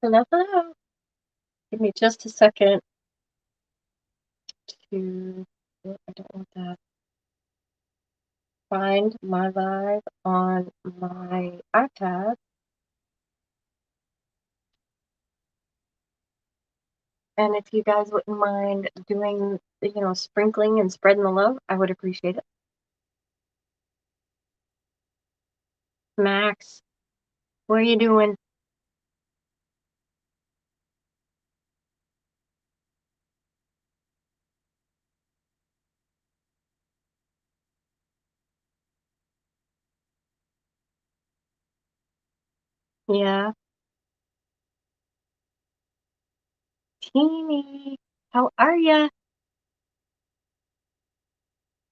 Hello, hello. Give me just a second to, oh, I don't want that. Find my live on my iPad. And if you guys wouldn't mind doing, sprinkling and spreading the love, I would appreciate it. Max, what are you doing? Yeah. Teeny, how are ya?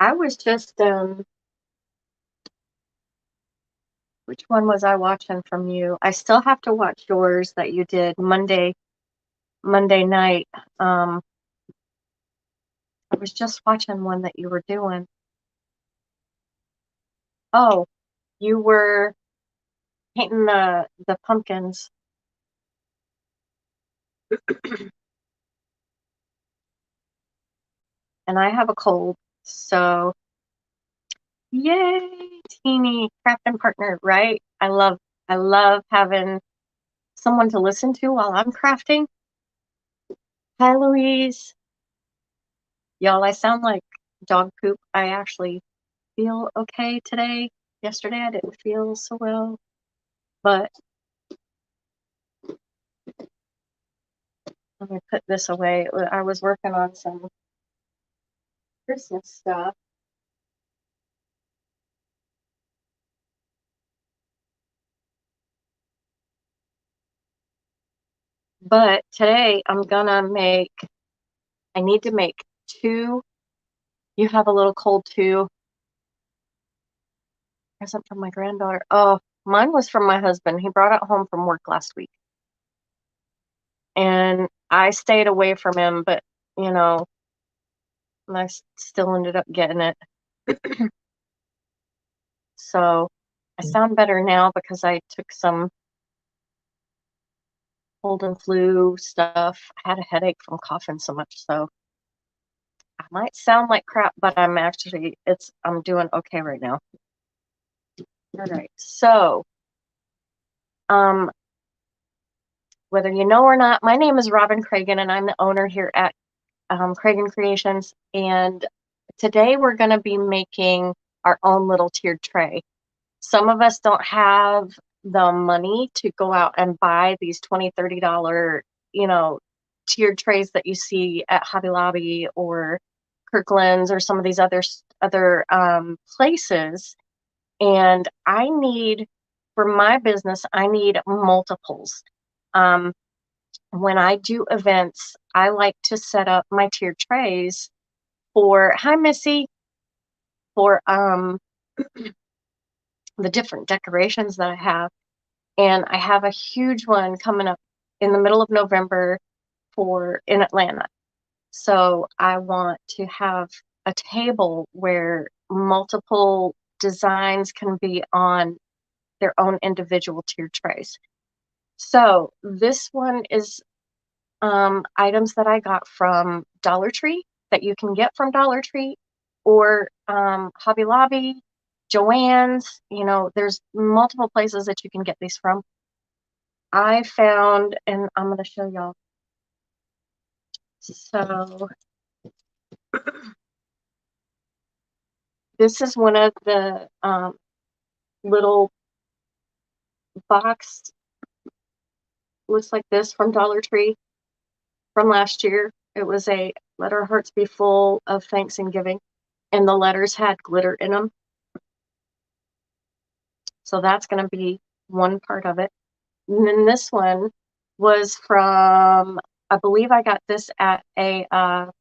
I was just, which one was I watching from you? I still have to watch yours that you did Monday night. I was just watching one that you were doing. Oh, you were painting the pumpkins. And I have a cold, so yay, teeny crafting partner, right? I love having someone to listen to while I'm crafting. Hi, Louise. Y'all, I sound like dog poop. I actually feel okay today. Yesterday I didn't feel so well, but let me put this away. I was working on some Christmas stuff. But today I need to make two. You have a little cold too. Present from my granddaughter. Oh, mine was from my husband. He brought it home from work last week. And I stayed away from him, but you know, I still ended up getting it. So I sound better now because I took some cold and flu stuff. I had a headache from coughing so much, so I might sound like crap, but I'm doing okay right now. All right. So, um, whether you know or not, my name is Robin Cragen, and I'm the owner here at Cragen Creations. And today we're going to be making our own little tiered tray. Some of us don't have the money to go out and buy these $20, $30, tiered trays that you see at Hobby Lobby or Kirkland's or some of these other places. And for my business, I need multiples. Um, when I do events, I like to set up my tiered trays hi Missy, for the different decorations that I have. And I have a huge one coming up in the middle of November in Atlanta. So I want to have a table where multiple designs can be on their own individual tiered trays. So this one is items that I got from Dollar Tree that you can get from Dollar Tree or Hobby Lobby, Joann's. There's multiple places that you can get these from. I found, and I'm going to show y'all. So this is one of the little boxed, looks like this from Dollar Tree from last year. It was a Let Our Hearts Be Full of Thanks and Giving, and the letters had glitter in them. So that's going to be one part of it. And then this one was from, I believe I got this at at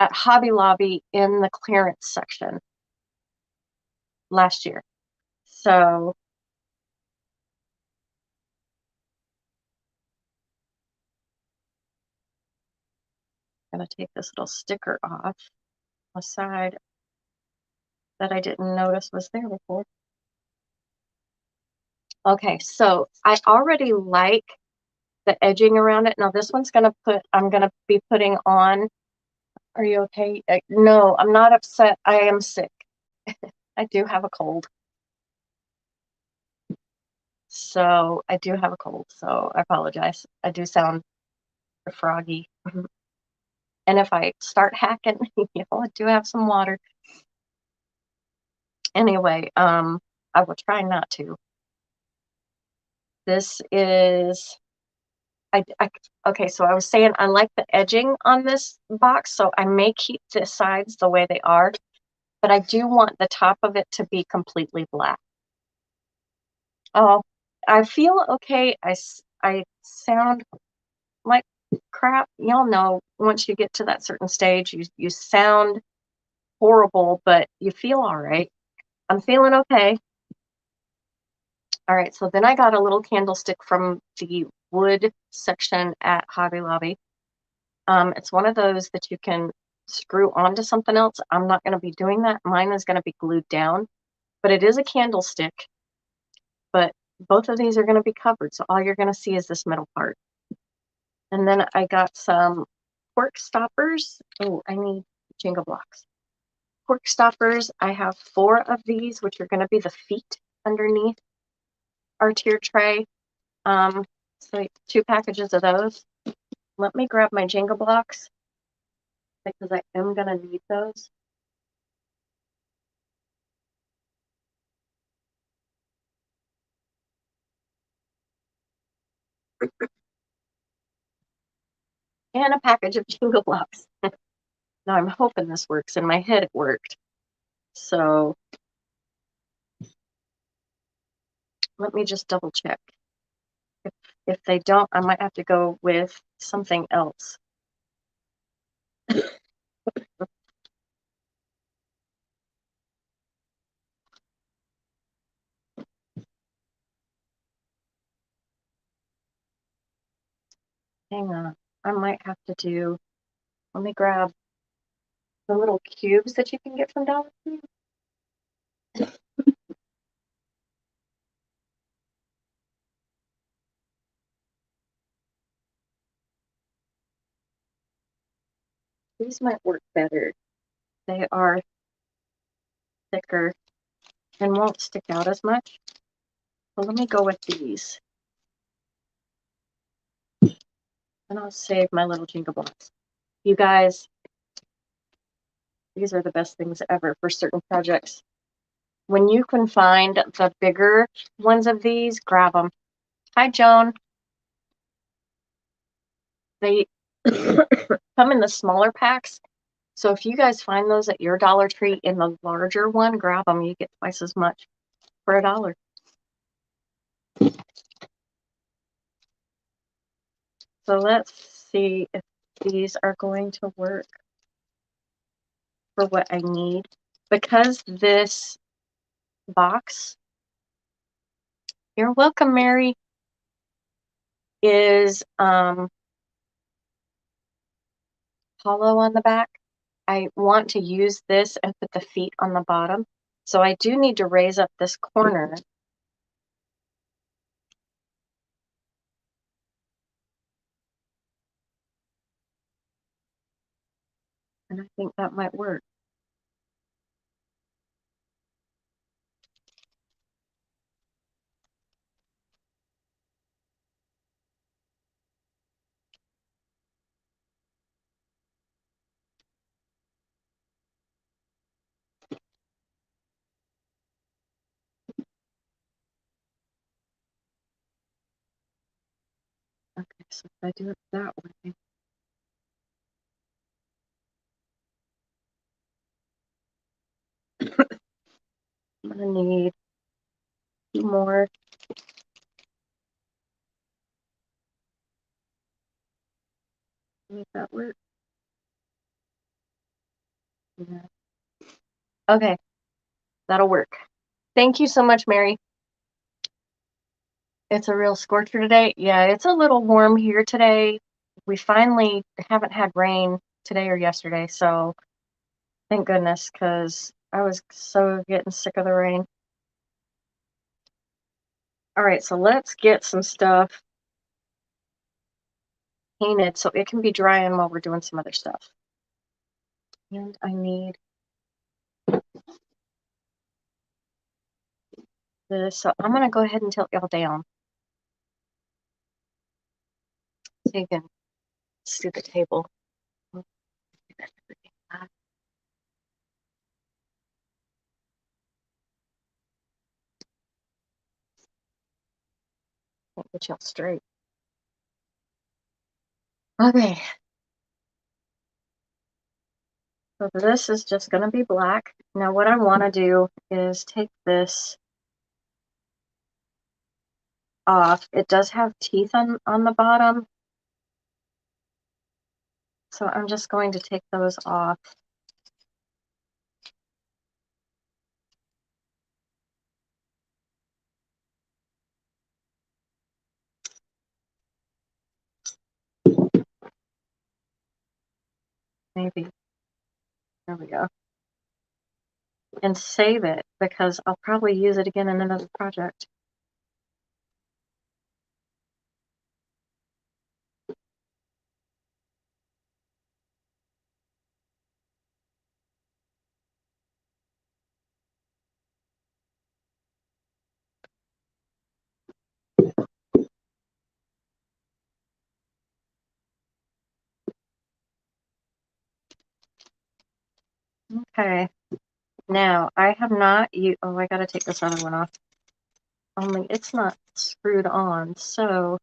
Hobby Lobby in the clearance section last year. So I'm going to take this little sticker off the side that I didn't notice was there before. Okay, so I already like the edging around it. Now this one's I'm gonna be putting on. Are you okay? No, I'm not upset. I am sick. I do have a cold. So I do have a cold, so I apologize. I do sound froggy. And if I start hacking, I do have some water. Anyway, I will try not to. This is, okay, so I was saying I like the edging on this box, so I may keep the sides the way they are, but I do want the top of it to be completely black. Oh, I feel okay. I sound like crap. Y'all know once you get to that certain stage, you sound horrible, but you feel all right. I'm feeling okay. All right, so then I got a little candlestick from the wood section at Hobby Lobby. It's one of those that you can screw onto something else. I'm not going to be doing that. Mine is going to be glued down, but it is a candlestick. But both of these are going to be covered, so all you're going to see is this middle part. And then I got some cork stoppers. Oh, I need Jenga blocks. Cork stoppers. I have 4 of these, which are going to be the feet underneath our tier tray. So 2 packages of those. Let me grab my Jenga blocks because I am going to need those. And a package of Jenga blocks. Now I'm hoping this works. In my head it worked. So let me just double check. If they don't, I might have to go with something else. Hang on. I might have to do, let me grab the little cubes that you can get from Dollar Tree. These might work better. They are thicker and won't stick out as much. So let me go with these. And I'll save my little Jenga blocks. You guys, these are the best things ever for certain projects. When you can find the bigger ones of these, grab them. Hi, Joan. They come in the smaller packs. So if you guys find those at your Dollar Tree in the larger one, grab them. You get twice as much for $1. So let's see if these are going to work for what I need. Because this box, you're welcome, Mary, is hollow on the back. I want to use this and put the feet on the bottom. So I do need to raise up this corner. And I think that might work. Okay, so if I do it that way, I'm gonna need 2 more. Make that work. Yeah. Okay, that'll work. Thank you so much, Mary. It's a real scorcher today. Yeah, it's a little warm here today. We finally haven't had rain today or yesterday, so thank goodness, because I was so getting sick of the rain. All right, so let's get some stuff painted so it can be drying while we're doing some other stuff. And I need this, so I'm gonna go ahead and tilt y'all down so you can see the table. Can't get y'all straight. Okay. So this is just gonna be black. Now what I want to do is take this off. It does have teeth on the bottom. So I'm just going to take those off. Maybe. There we go. And save it because I'll probably use it again in another project. Okay. Now I have not used, oh, I gotta take this other one off. Only it's not screwed on, so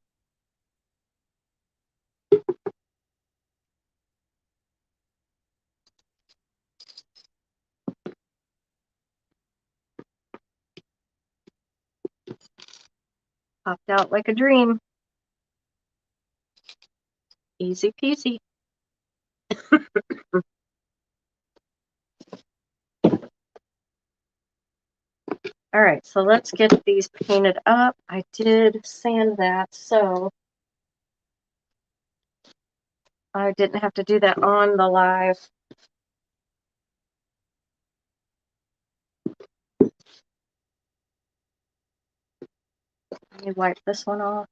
popped out like a dream. Easy peasy. All right, so let's get these painted up. I did sand that, so I didn't have to do that on the live. Let me wipe this one off.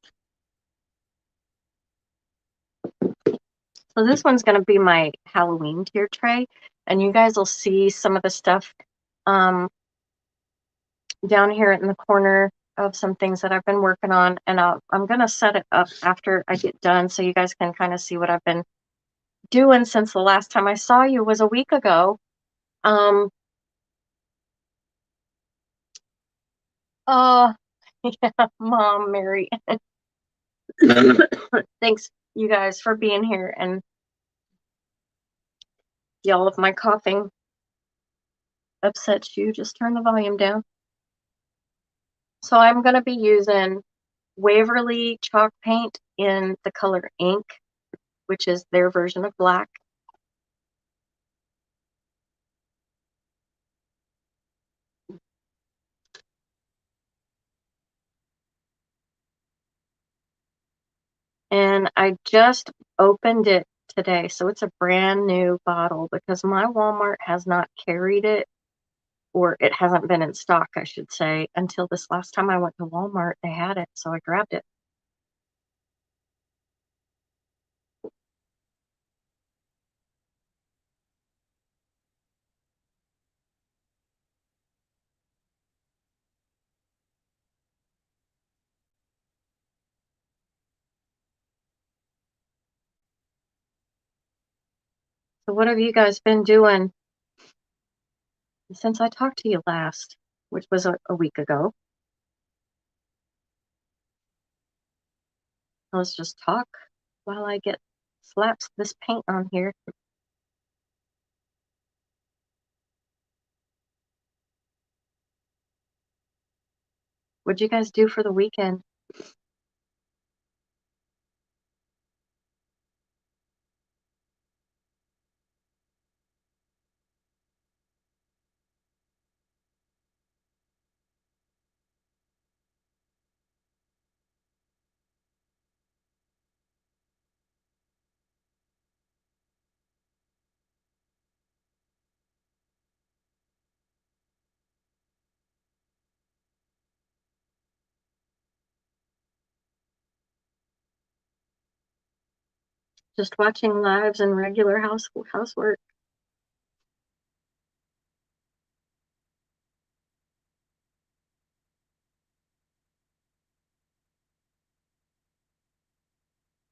So this one's going to be my Halloween tier tray, and you guys will see some of the stuff down here in the corner of some things that I've been working on, and I'm going to set it up after I get done so you guys can kind of see what I've been doing since the last time I saw you was a week ago. Oh, yeah, Mom, Mary. Thanks, you guys, for being here, and y'all, if my coughing upsets you, just turn the volume down. So I'm going to be using Waverly chalk paint in the color ink, which is their version of black. And I just opened it today, so it's a brand new bottle because my Walmart has not carried it, or it hasn't been in stock, I should say, until this last time I went to Walmart. They had it, so I grabbed it. So what have you guys been doing since I talked to you last, which was a week ago? Let's just talk while I get slaps this paint on here. What'd you guys do for the weekend? Just watching lives and regular housework.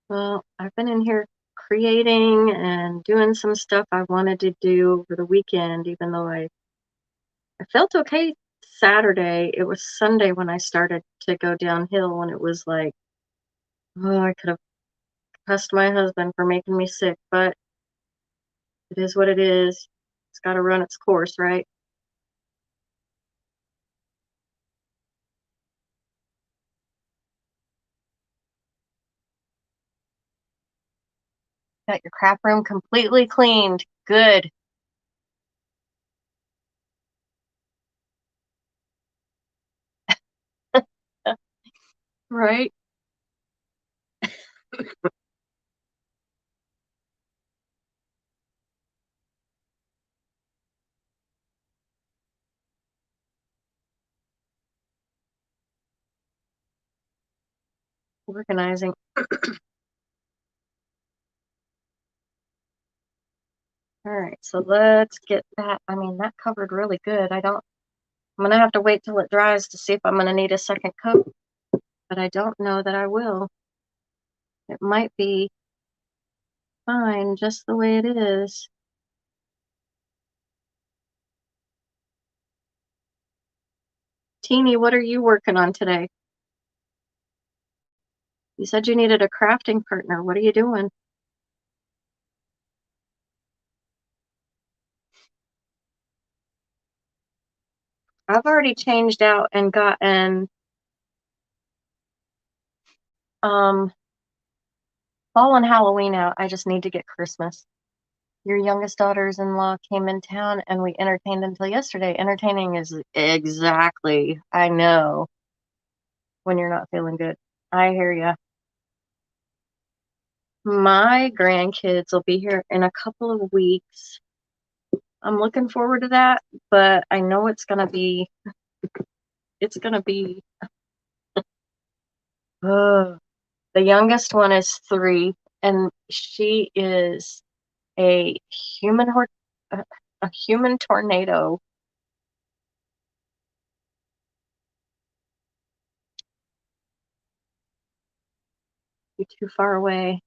Well, I've been in here creating and doing some stuff I wanted to do over the weekend, even though I felt okay Saturday. It was Sunday when I started to go downhill, and it was like, oh, I could have cussed my husband for making me sick, but it is what it is. It's got to run its course, right? Got your crap room completely cleaned. Good. Right? Organizing. All right, so let's get that. I mean, that covered really good. I'm gonna have to wait till it dries to see if I'm gonna need a second coat, but I don't know that I will. It might be fine just the way it is. Teeny, what are you working on today? You said you needed a crafting partner. What are you doing? I've already changed out and gotten um fall and Halloween out. I just need to get Christmas. Your youngest daughters-in-law came in town and we entertained until yesterday. Entertaining is exactly, I know, when you're not feeling good. I hear ya. My grandkids will be here in a couple of weeks. I'm looking forward to that, but I know it's gonna be uh, the youngest one is 3 and she is a human hor a, a human tornado. You're too far away.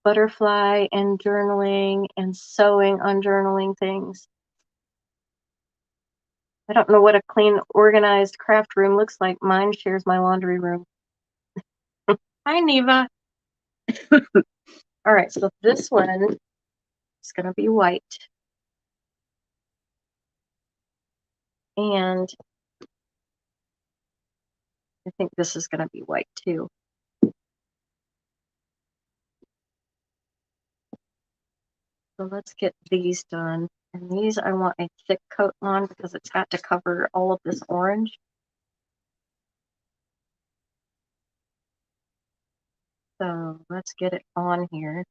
Butterfly and journaling and sewing on journaling things. I don't know what a clean, organized craft room looks like. Mine shares my laundry room. Hi, Neva. All right, so this one is going to be white. And I think this is going to be white too. So let's get these done. And these I want a thick coat on because it's got to cover all of this orange. So let's get it on here.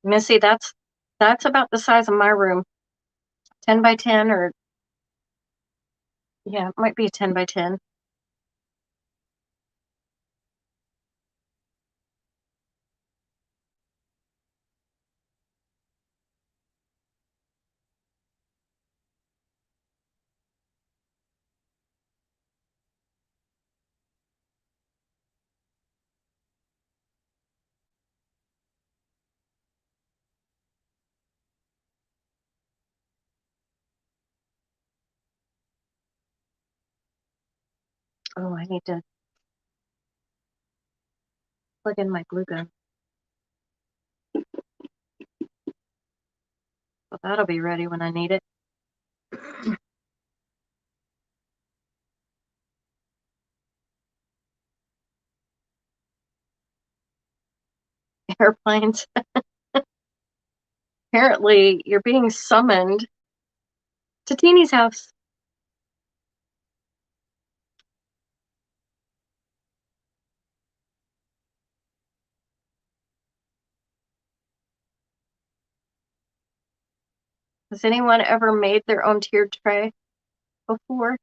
Missy, that's about the size of my room. 10 by 10 or yeah, it might be a 10 by 10. Oh, I need to plug in my glue gun. So that'll be ready when I need it. Airplanes. Apparently, you're being summoned to Teeny's house. Has anyone ever made their own tiered tray before?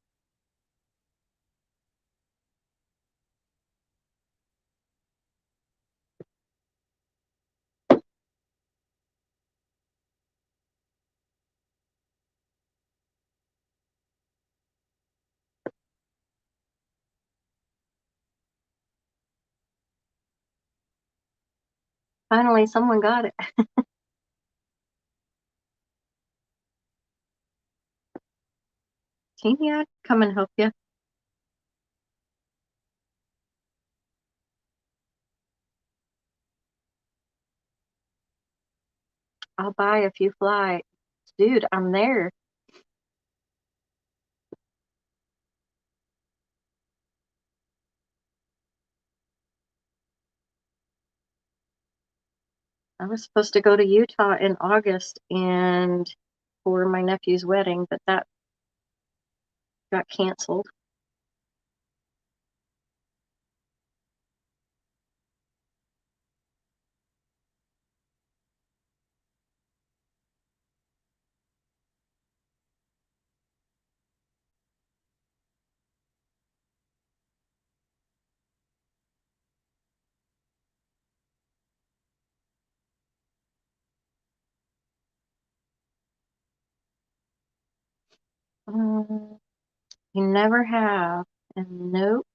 Finally, someone got it. Teeny, I'd come and help you. I'll buy if you fly. Dude, I'm there. I was supposed to go to Utah in August and for my nephew's wedding, but that got canceled. Um, you never have. And nope.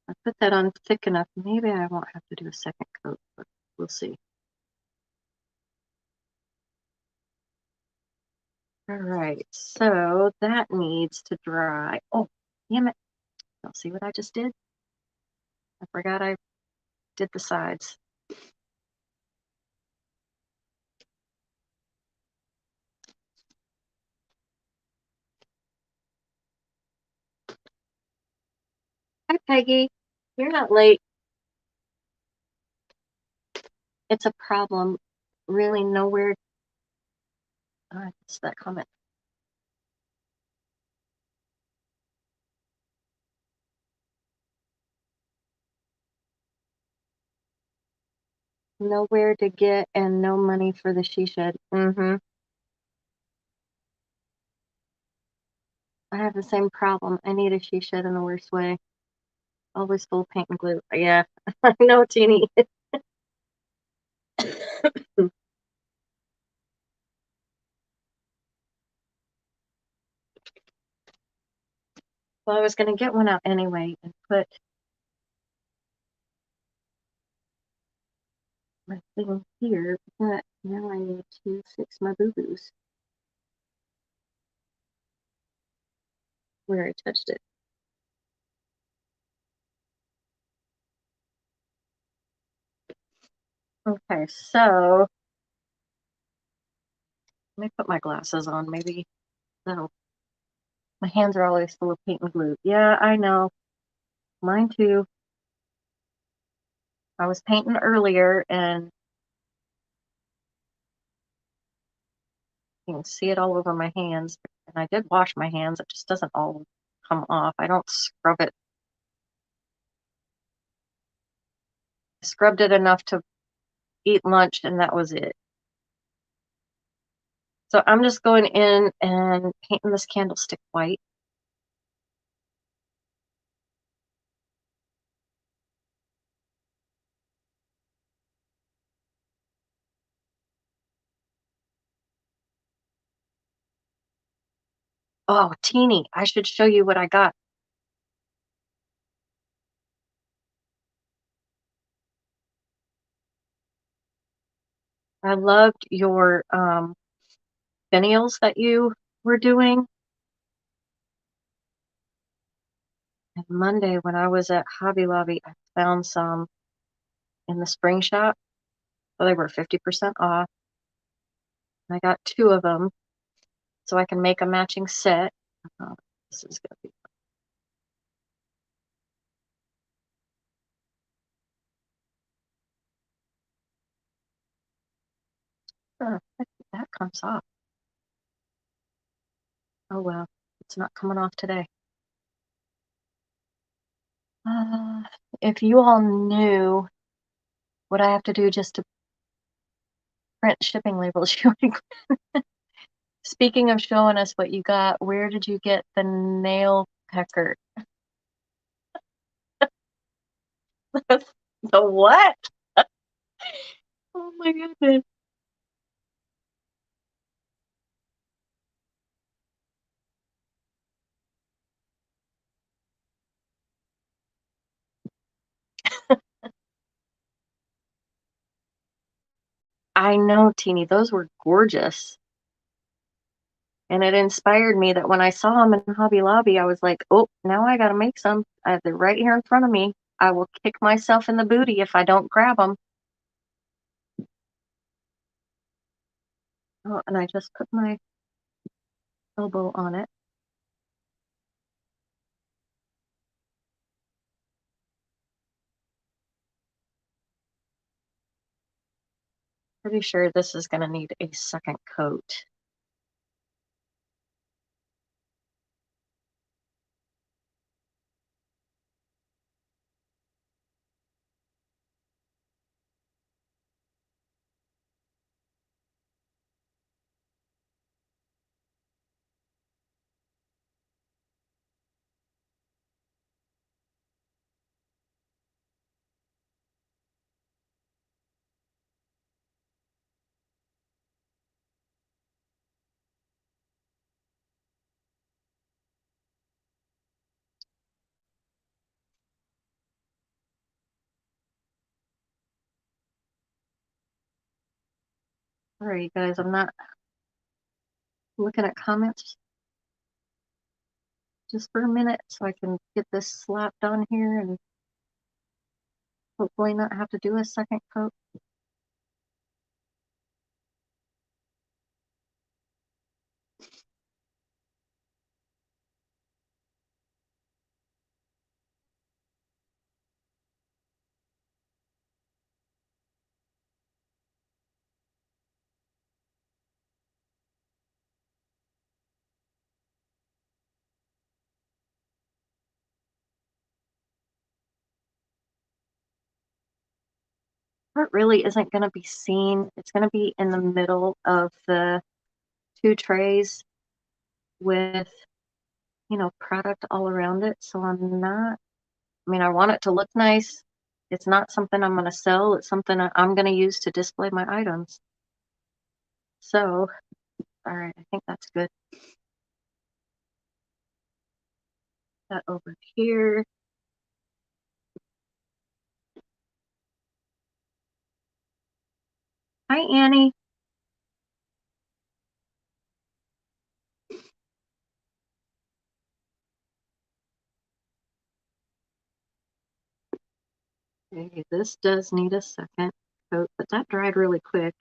I put that on thick enough. Maybe I won't have to do a second coat, but we'll see. All right, so that needs to dry. Oh, damn it. Y'all see what I just did? I forgot I did the sides. Hi, Peggy. You're not late. It's a problem. Really nowhere. I missed that comment. Nowhere to get and no money for the she shed. I have the same problem. I need a she shed in the worst way. Always full of paint and glue. Yeah, I know, Teeny. Well, I was going to get one out anyway and put my thing here, but now I need to fix my boo-boos where I touched it. Okay, so let me put my glasses on. Maybe that'll. My hands are always full of paint and glue. Yeah, I know. Mine too. I was painting earlier and you can see it all over my hands. And I did wash my hands. It just doesn't all come off. I don't scrub it. I scrubbed it enough to eat lunch and that was it. So I'm just going in and painting this candlestick white. Oh, Teeny, I should show you what I got. I loved your finials that you were doing. And Monday when I was at Hobby Lobby, I found some in the spring shop. So they were 50% off. I got 2 of them so I can make a matching set. Oh, this is gonna be that comes off. Oh well, it's not coming off today. Uh, if you all knew what I have to do just to print shipping labels, you would. Speaking of showing us what you got, where did you get the nail pecker? The what? Oh my goodness. I know, Teeny, those were gorgeous. And it inspired me that when I saw them in Hobby Lobby, I was like, oh, now I got to make some. They're right here in front of me. I will kick myself in the booty if I don't grab them. Oh, and I just put my elbow on it. Pretty sure this is going to need a second coat. Sorry, you guys, I'm not looking at comments just for a minute so I can get this slapped on here and hopefully not have to do a second coat. Part really isn't going to be seen. It's going to be in the middle of the 2 trays with, product all around it. So I'm not, I want it to look nice. It's not something I'm going to sell. It's something I'm going to use to display my items. So, all right, I think that's good. That over here. Hi, Annie. Okay, this does need a second coat, but that dried really quick.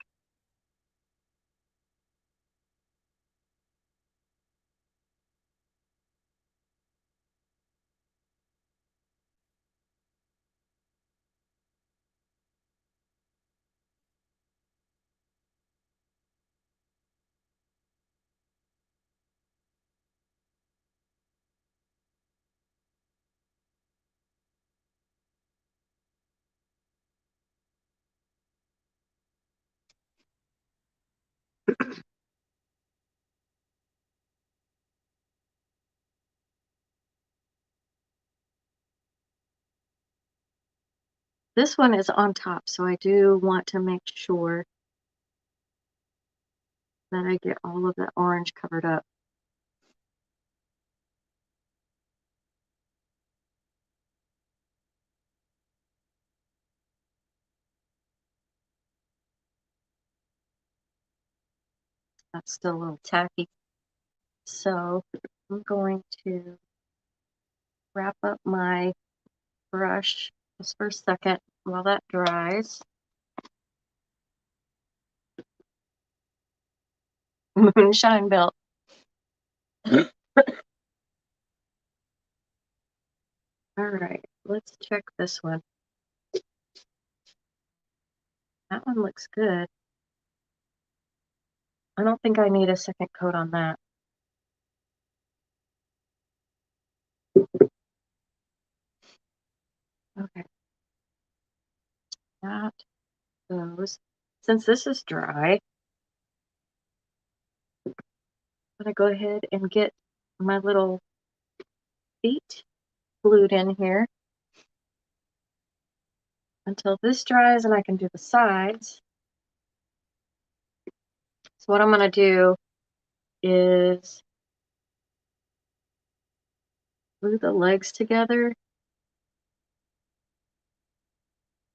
This one is on top, so I do want to make sure that I get all of the orange covered up. That's still a little tacky. So I'm going to wrap up my brush just for a second while that dries. moonshine belt. All right, let's check this one. That one looks good. I don't think I need a second coat on that. Okay. That goes. Since this is dry, I'm gonna go ahead and get my little feet glued in here until this dries and I can do the sides. So what I'm gonna do is glue the legs together,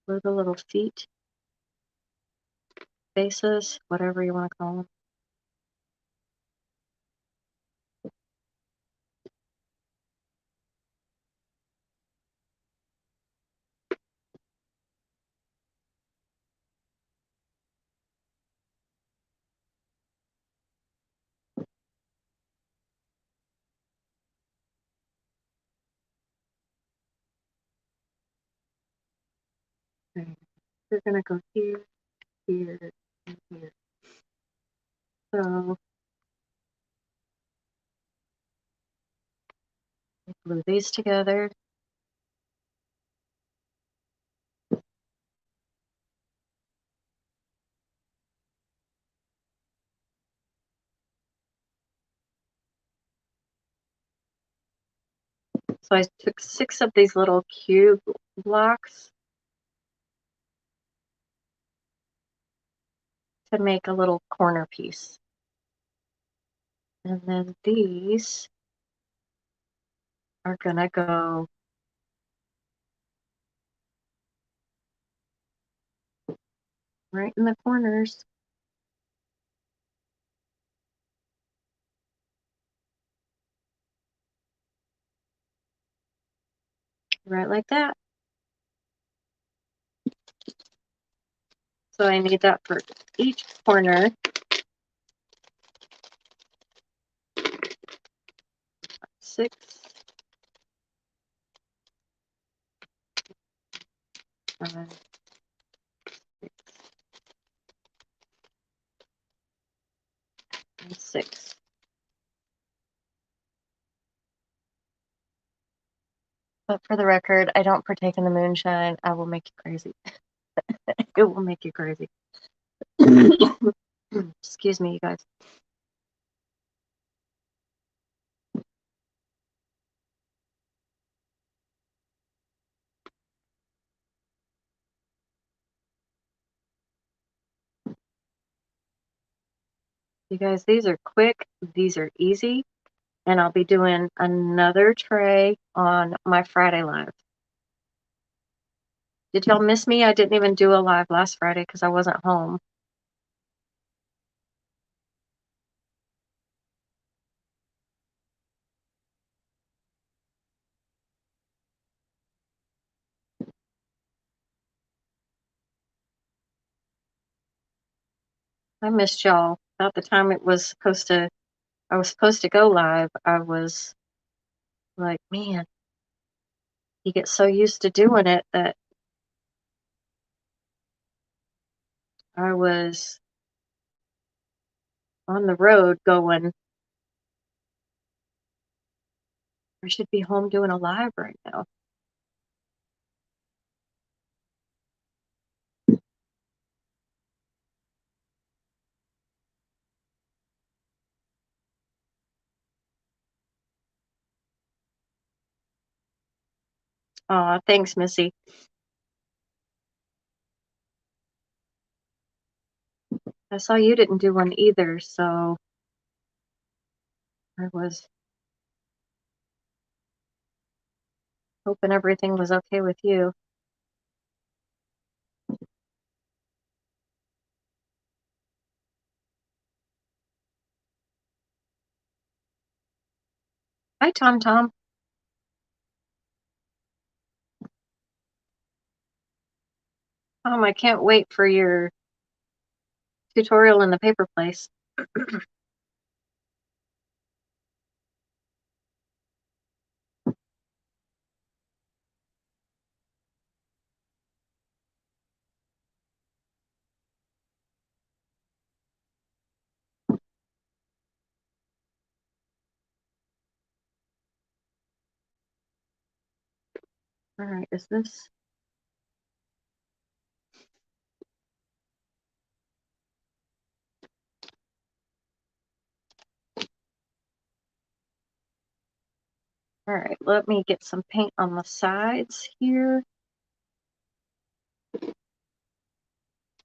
glue the little feet, faces, whatever you want to call them. Okay. They're gonna go here, here, and here. So glue these together. So I took 6 of these little cube blocks to make a little corner piece. And then these are gonna go right in the corners. Right like that. So I need that for each corner. 6, 5, 6, and 6. But for the record, I don't partake in the moonshine. I will make you crazy. It will make you crazy. Excuse me, you guys. You guys, these are quick. These are easy. And I'll be doing another tray on my Friday live. Did y'all miss me? I didn't even do a live last Friday because I wasn't home. I missed y'all. About the time I was supposed to go live, I was like, man, you get so used to doing it that I was on the road going, I should be home doing a live right now. Aw, thanks, Missy. I saw you didn't do one either, so I was hoping everything was okay with you. Hi, Tom Tom. I can't wait for your tutorial in the paper place. All right, is this? All right, let me get some paint on the sides here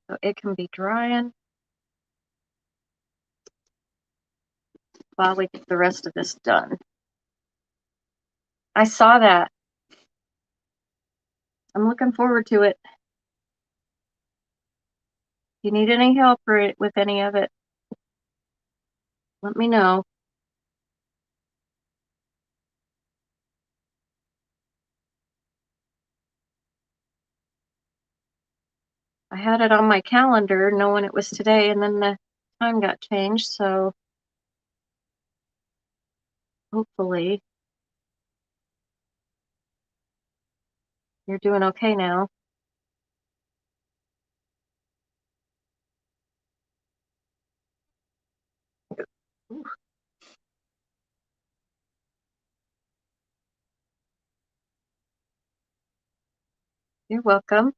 so it can be drying while we get the rest of this done. I saw that. I'm looking forward to it. If you need any help with any of it, let me know. I had it on my calendar knowing it was today, and then the time got changed, so hopefully you're doing okay now. Ooh, you're welcome.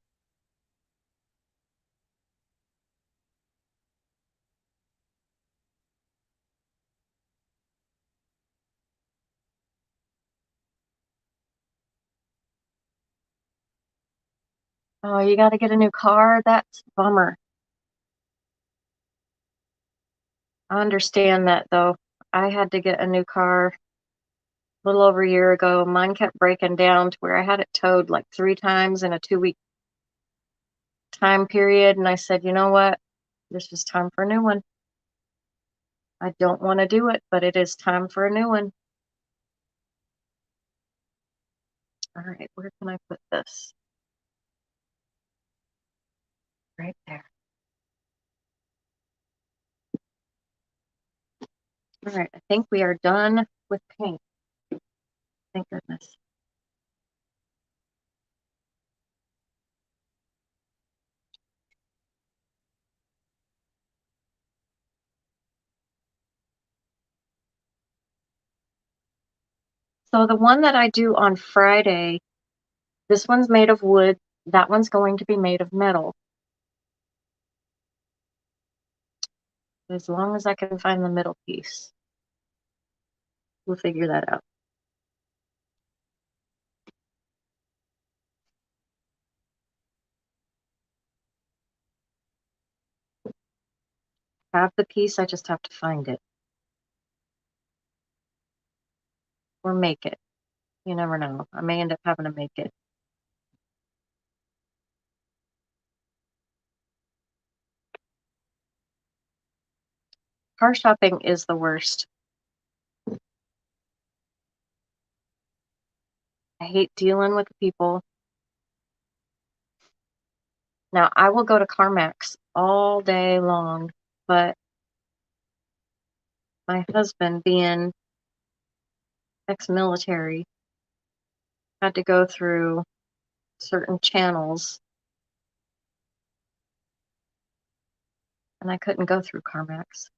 Oh, you got to get a new car? That's a bummer. I understand that though. I had to get a new car a little over a year ago. Mine kept breaking down to where I had it towed like 3 times in a 2-week time period. And I said, you know what? This is time for a new one. I don't want to do it, but it is time for a new one. All right, where can I put this? Right there. All right, I think we are done with paint. Thank goodness. So the one that I do on Friday, this one's made of wood. That one's going to be made of metal. As long as I can find the middle piece, we'll figure that out. Have the piece, I just have to find it. Or make it. You never know. I may end up having to make it. Car shopping is the worst. I hate dealing with people. Now, I will go to CarMax all day long, but my husband, being ex-military, had to go through certain channels, and I couldn't go through CarMax.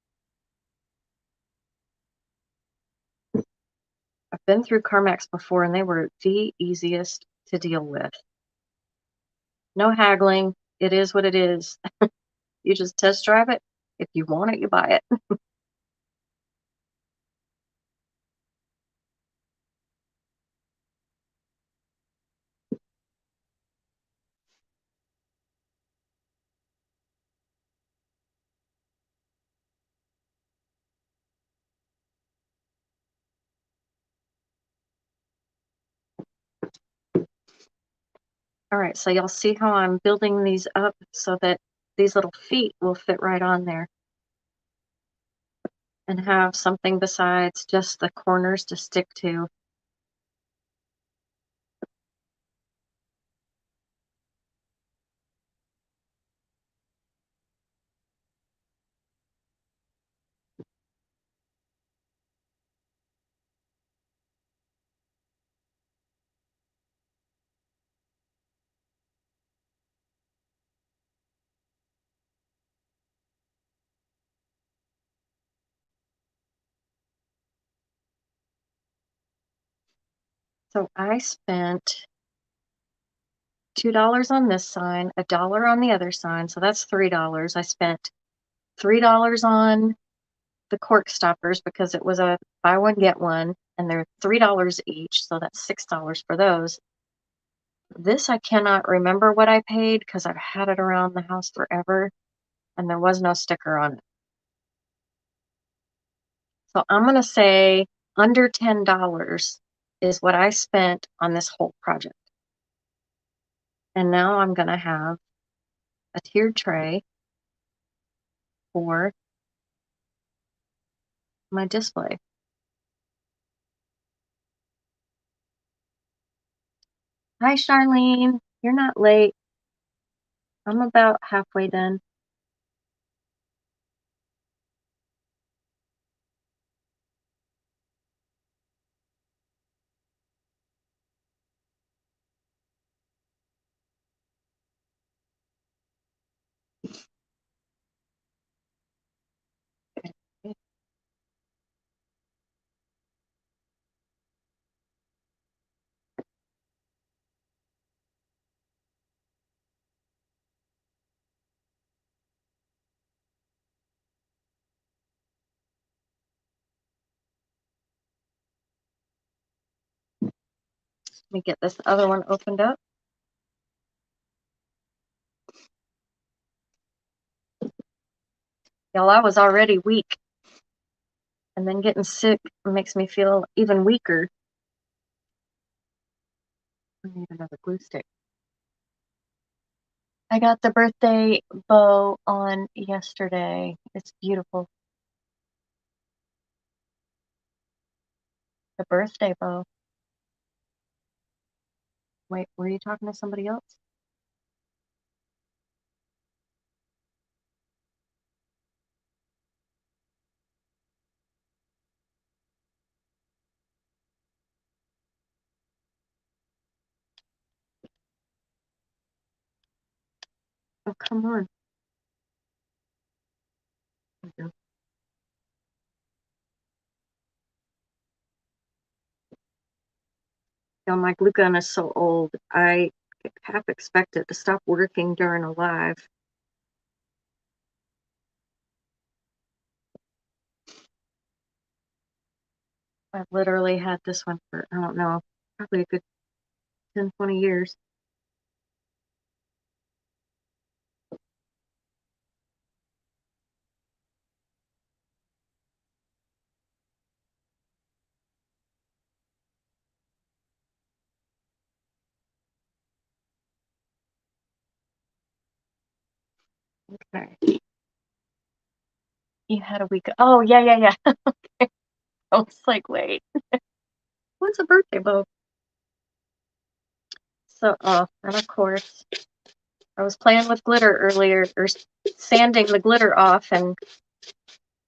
I've been through CarMax before, and they were the easiest to deal with. No haggling. It is what it is. You just test drive it. If you want it, you buy it. All right, so you'll see how I'm building these up so that these little feet will fit right on there and have something besides just the corners to stick to. So I spent $2 on this sign, $1 on the other sign, so that's $3. I spent $3 on the cork stoppers because it was a buy one get one, and they're $3 each, so that's $6 for those. This I cannot remember what I paid because I've had it around the house forever, and there was no sticker on it. So I'm gonna say under $10 is what I spent on this whole project. And now I'm gonna have a tiered tray for my display. Hi, Charlene. You're not late. I'm about halfway done. Let me get this other one opened up. Y'all, I was already weak, and then getting sick makes me feel even weaker. I need another glue stick. I got the birthday bow on yesterday. It's beautiful. The birthday bow. Wait, were you talking to somebody else? Oh, come on. You know, my glue gun is so old, I half expect it to stop working during a live. I've literally had this one for, I don't know, probably a good 10, 20 years. Okay. You had a week. Oh, yeah. Okay. I was like, wait, what's a birthday bow? So, and of course, I was playing with glitter earlier, or sanding the glitter off, and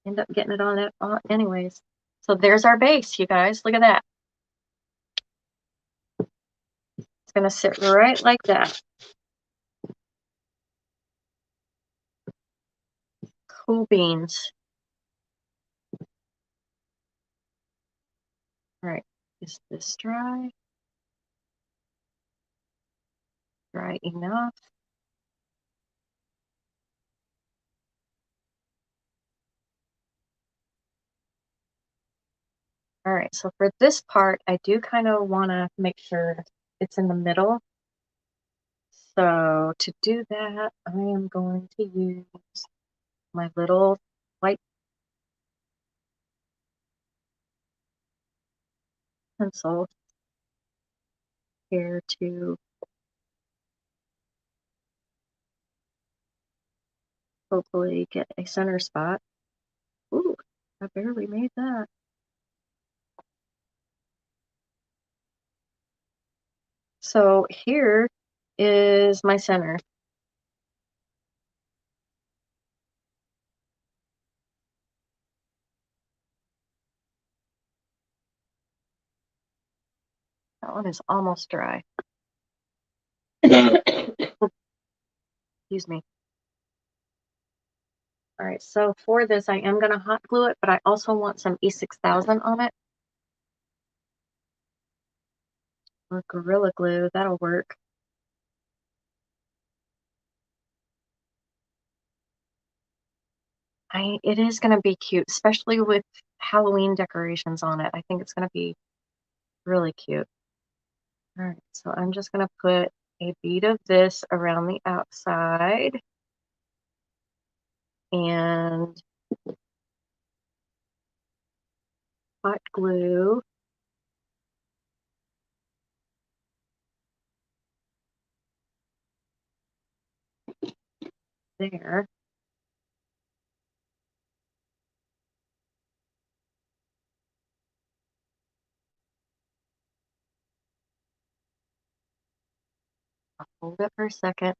end up getting it on it anyways. So there's our base, you guys. Look at that. It's gonna sit right like that. Cool beans. All right, is this dry? Dry enough? All right, so for this part, I do kind of want to make sure it's in the middle. So to do that, I am going to use my little white pencil here to hopefully get a center spot. Ooh, I barely made that. So here is my center. That one is almost dry. Excuse me. All right, so for this, I am going to hot glue it, but I also want some E6000 on it. Or Gorilla Glue, that'll work. It is going to be cute, especially with Halloween decorations on it. I think it's going to be really cute. All right, so I'm just going to put a bead of this around the outside and hot glue. There. I'll hold it for a second.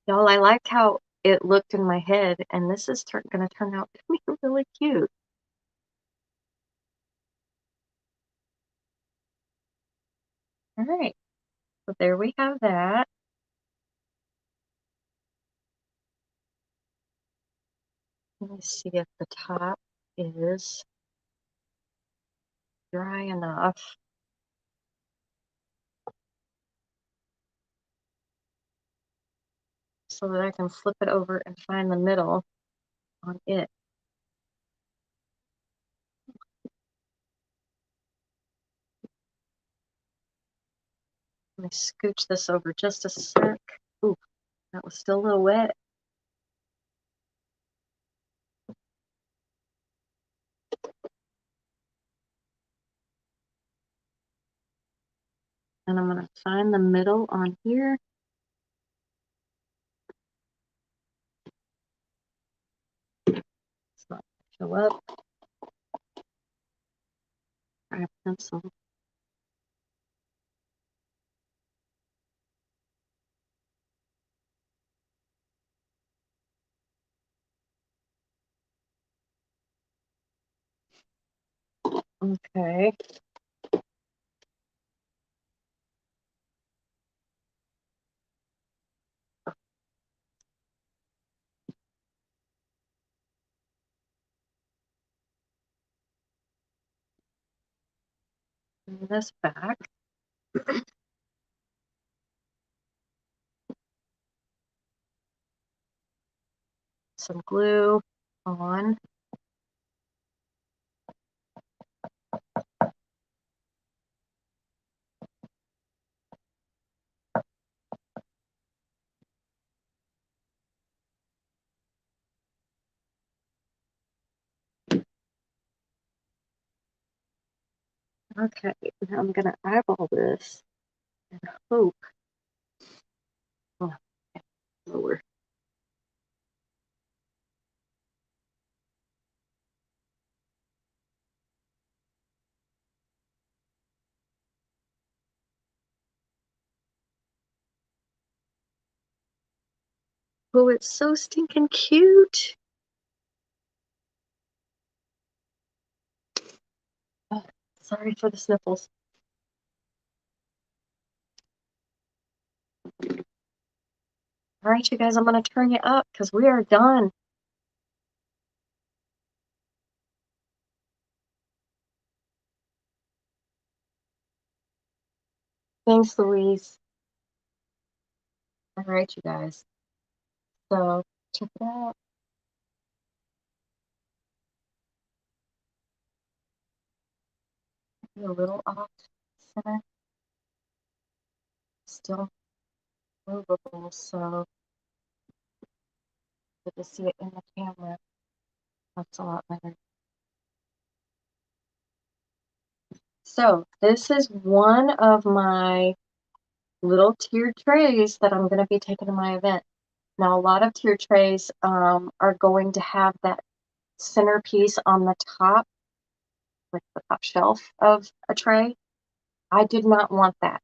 Y'all, I like how it looked in my head, and this is going to turn out to be really cute. All right, so there we have that. Let me see if the top is dry enough. So that I can flip it over and find the middle on it. Let me scooch this over just a sec. Ooh, that was still a little wet. And I'm going to find the middle on here. It's not going to show up. Grab a pencil. Okay. Bring this back. Some glue on. Okay, now I'm going to eyeball this and hope. Oh, lower. Oh, it's so stinking cute. Oh, sorry for the sniffles. All right, you guys, I'm going to turn you up because we are done. Thanks, Louise. All right, you guys. So check it out. A little off center, still movable, so good to see it in the camera. That's a lot better. So this is one of my little tiered trays that I'm going to be taking to my event. Now, a lot of tiered trays are going to have that centerpiece on the top, like the top shelf of a tray. I did not want that.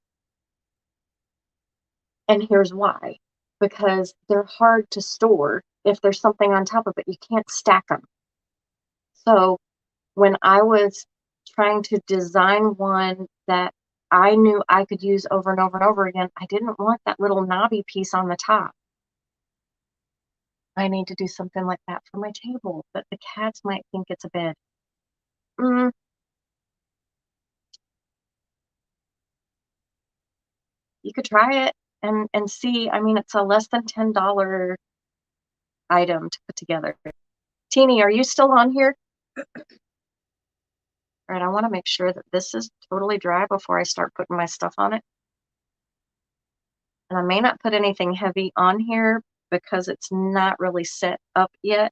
And here's why. Because they're hard to store. If there's something on top of it, you can't stack them. So when I was trying to design one that I knew I could use over and over and over again, I didn't want that little knobby piece on the top. I need to do something like that for my table, but the cats might think it's a bed. You could try it. and see. I mean, it's a less than $10 item to put together. Teeny, are you still on here? All right, I want to make sure that this is totally dry before I start putting my stuff on it. And I may not put anything heavy on here because it's not really set up yet.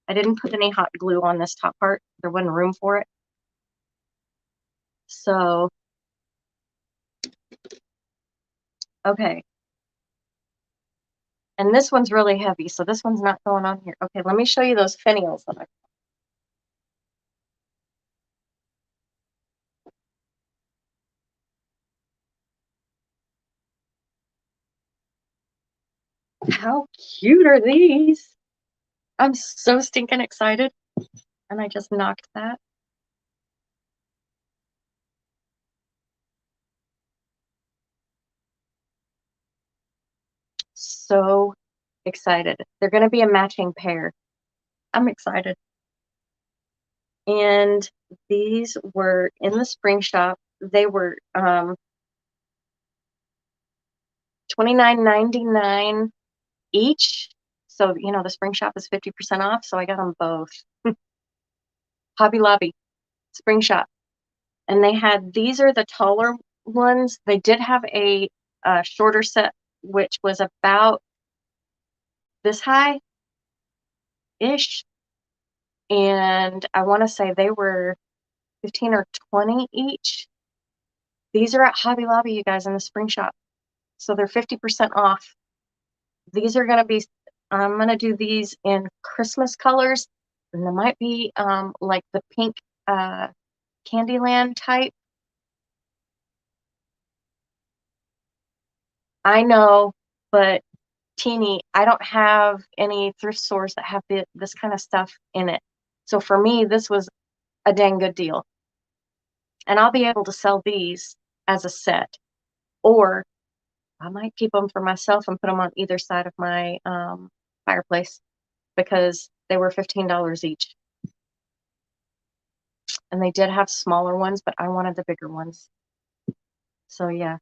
I didn't put any hot glue on this top part. There wasn't room for it. So, okay. And this one's really heavy, so this one's not going on here. Okay, let me show you those finials that I. How cute are these? I'm so stinking excited. And I just knocked that. So excited. They're going to be a matching pair. I'm excited. And these were in the spring shop. They were $29.99 each. So, you know, the spring shop is 50% off. So I got them both. Hobby Lobby, spring shop. And they had, these are the taller ones. They did have a shorter set, which was about this high-ish. And I want to say they were 15 or 20 each. These are at Hobby Lobby, you guys, in the spring shop. So they're 50% off. These are going to be, I'm going to do these in Christmas colors. And there might be like the pink Candyland type. I know, but Teeny, I don't have any thrift stores that have this kind of stuff in it. So for me, this was a dang good deal. And I'll be able to sell these as a set. Or I might keep them for myself and put them on either side of my fireplace because they were $15 each. And they did have smaller ones, but I wanted the bigger ones. So yeah.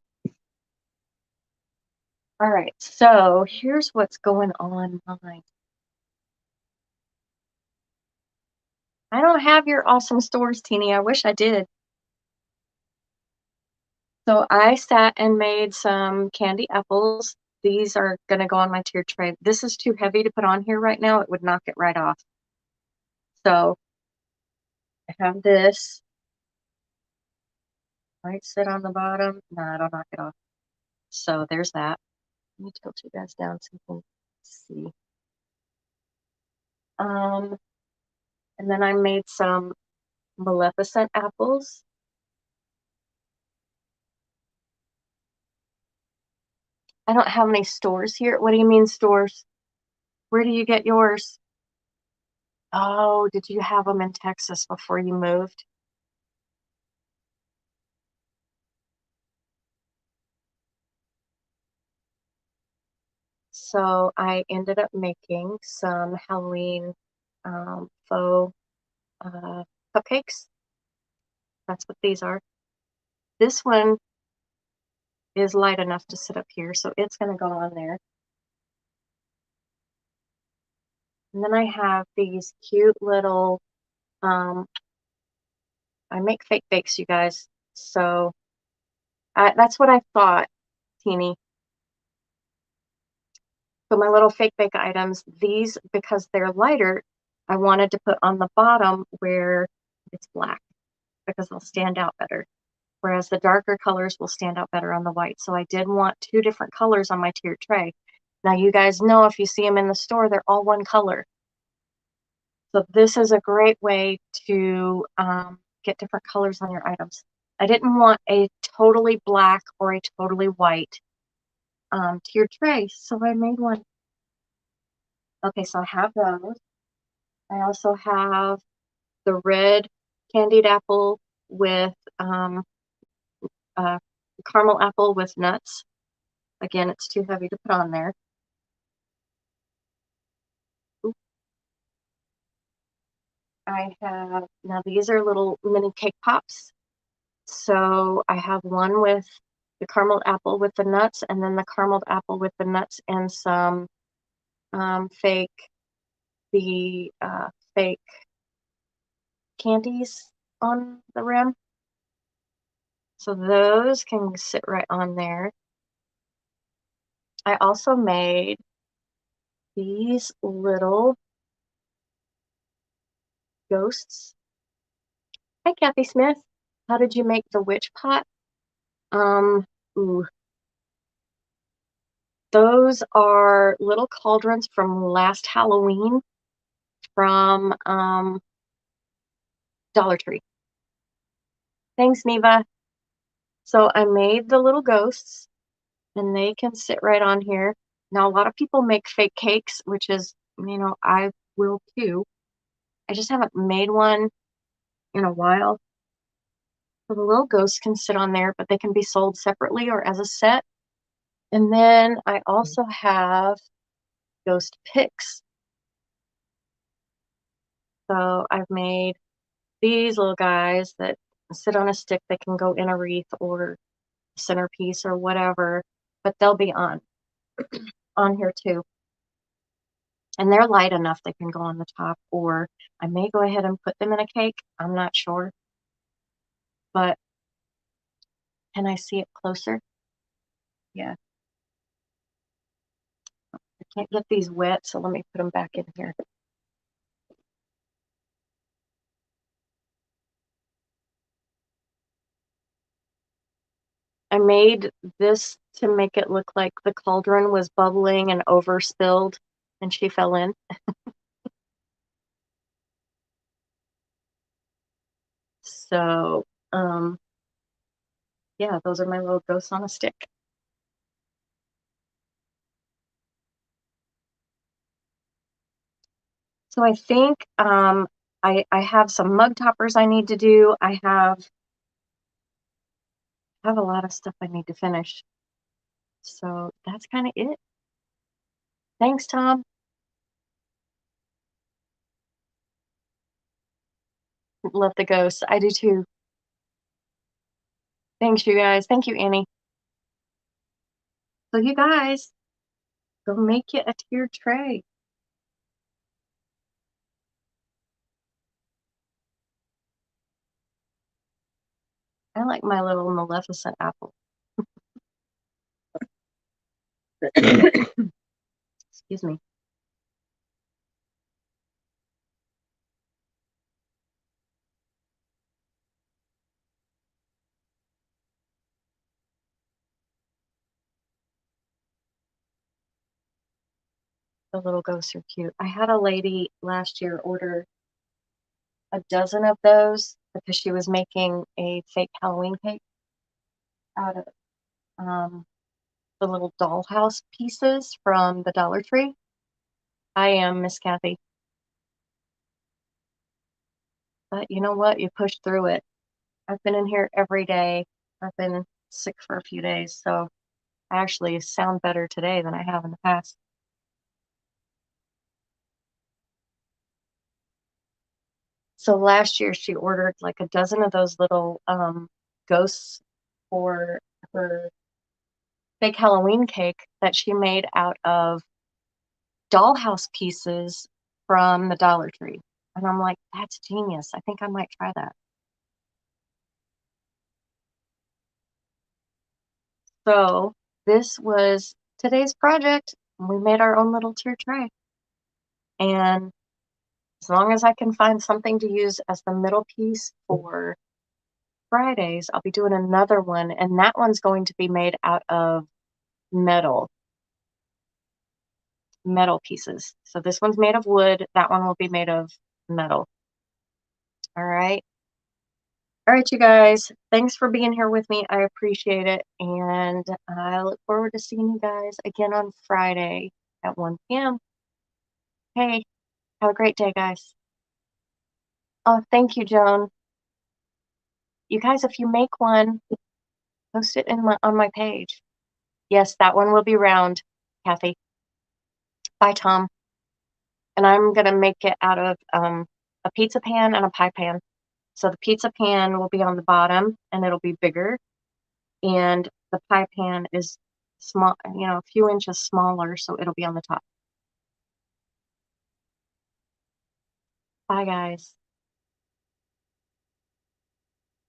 All right, so here's what's going on mine. I don't have your awesome stores, Teeny. I wish I did. So I sat and made some candy apples. These are going to go on my tier tray. This is too heavy to put on here right now. It would knock it right off. So I have this. Might sit on the bottom. No, it'll knock it off. So there's that. Let me tilt you guys down so you can see. And then I made some Maleficent apples. I don't have any stores here. What do you mean stores? Where do you get yours? Oh, did you have them in Texas before you moved? So I ended up making some Halloween faux cupcakes. That's what these are. This one is light enough to sit up here, so it's going to go on there. And then I have these cute little, I make fake bakes, you guys. So that's what I thought, Teeny. So my little fake bake items, these, because they're lighter, I wanted to put on the bottom where it's black because they'll stand out better. Whereas the darker colors will stand out better on the white. So I did want two different colors on my tiered tray. Now you guys know if you see them in the store, they're all one color. So this is a great way to get different colors on your items. I didn't want a totally black or a totally white tiered tray, so I made one. Okay, so I have those. I also have the red candied apple with caramel apple with nuts. Again, it's too heavy to put on there. I have, now these are little mini cake pops. So I have one with the carameled apple with the nuts, and then the carameled apple with the nuts and some fake candies on the rim. So those can sit right on there. I also made these little ghosts. Hi, Kathy Smith. How did you make the witch pot? Ooh. Those are little cauldrons from last Halloween from Dollar Tree. Thanks, Neva. So I made the little ghosts and they can sit right on here. Now, a lot of people make fake cakes, which is, I will too. I just haven't made one in a while. So the little ghosts can sit on there, but they can be sold separately or as a set. And then I also have ghost picks. So I've made these little guys that sit on a stick that can go in a wreath or centerpiece or whatever, but they'll be on here too. And they're light enough they can go on the top, or I may go ahead and put them in a cake. I'm not sure. But can I see it closer? Yeah. I can't get these wet, so let me put them back in here. I made this to make it look like the cauldron was bubbling and overspilled and she fell in. So, yeah, those are my little ghosts on a stick. So I think I have some mug toppers I need to do. I have a lot of stuff I need to finish. So that's kind of it. Thanks, Tom. Love the ghosts. I do too. Thanks, you guys. Thank you, Annie. So you guys, go make you a tiered tray. I like my little Maleficent apple. Excuse me. The little ghosts are cute. I had a lady last year order a dozen of those because she was making a fake Halloween cake out of the little dollhouse pieces from the Dollar Tree. I am Miss Kathy. But you know what? You push through it. I've been in here every day. I've been sick for a few days, so I actually sound better today than I have in the past. So last year she ordered like a dozen of those little ghosts for her fake Halloween cake that she made out of dollhouse pieces from the Dollar Tree. And I'm like, that's genius. I think I might try that. So this was today's project. We made our own little tier tray. And as long as I can find something to use as the middle piece for Fridays, I'll be doing another one. And that one's going to be made out of metal pieces. So this one's made of wood. That one will be made of metal. All right. All right, you guys. Thanks for being here with me. I appreciate it. And I look forward to seeing you guys again on Friday at 1 p.m. Hey, have a great day, guys. Oh, thank you, Joan. You guys, if you make one, post it on my page. Yes, that one will be round, Kathy. Bye, Tom. And I'm going to make it out of a pizza pan and a pie pan. So the pizza pan will be on the bottom and it'll be bigger. And the pie pan is small, a few inches smaller, so it'll be on the top. Bye, guys.